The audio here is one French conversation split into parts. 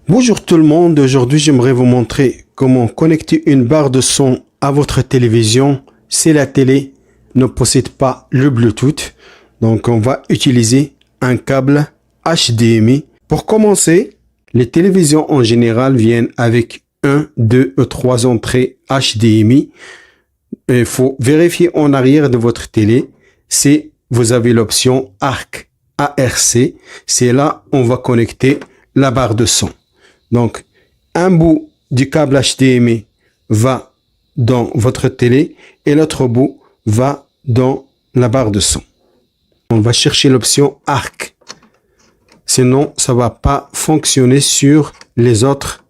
Bonjour tout le monde, aujourd'hui j'aimerais vous montrer comment connecter une barre de son à votre télévision si la télé ne possède pas le Bluetooth. Donc on va utiliser un câble HDMI. Pour commencer, les télévisions en général viennent avec 1, 2 ou 3 entrées HDMI. Il faut vérifier en arrière de votre télé si vous avez l'option ARC. C'est là on va connecter la barre de son. Donc, un bout du câble HDMI va dans votre télé et l'autre bout va dans la barre de son. On va chercher l'option ARC. Sinon, ça va pas fonctionner sur les autres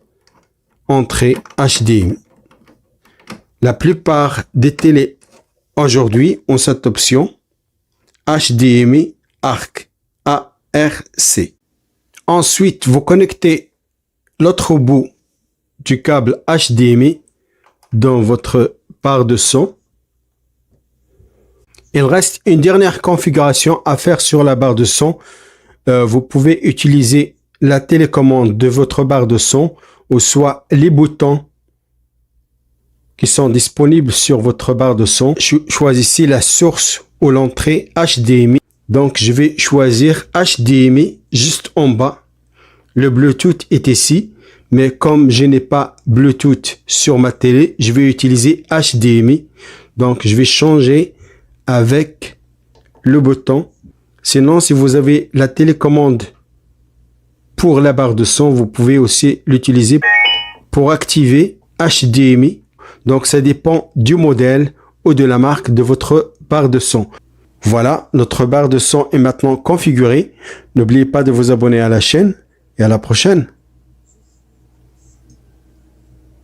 entrées HDMI. La plupart des télés aujourd'hui ont cette option HDMI ARC. ARC. Ensuite, vous connectez l'autre bout du câble HDMI dans votre barre de son. Il reste une dernière configuration à faire sur la barre de son. Vous pouvez utiliser la télécommande de votre barre de son ou soit les boutons qui sont disponibles sur votre barre de son. Choisissez la source ou l'entrée HDMI. Donc, je vais choisir HDMI juste en bas. Le Bluetooth est ici, mais comme je n'ai pas Bluetooth sur ma télé, je vais utiliser HDMI. Donc, je vais changer avec le bouton. Sinon, si vous avez la télécommande pour la barre de son, vous pouvez aussi l'utiliser pour activer HDMI. Donc, ça dépend du modèle ou de la marque de votre barre de son. Voilà, notre barre de son est maintenant configurée. N'oubliez pas de vous abonner à la chaîne et à la prochaine.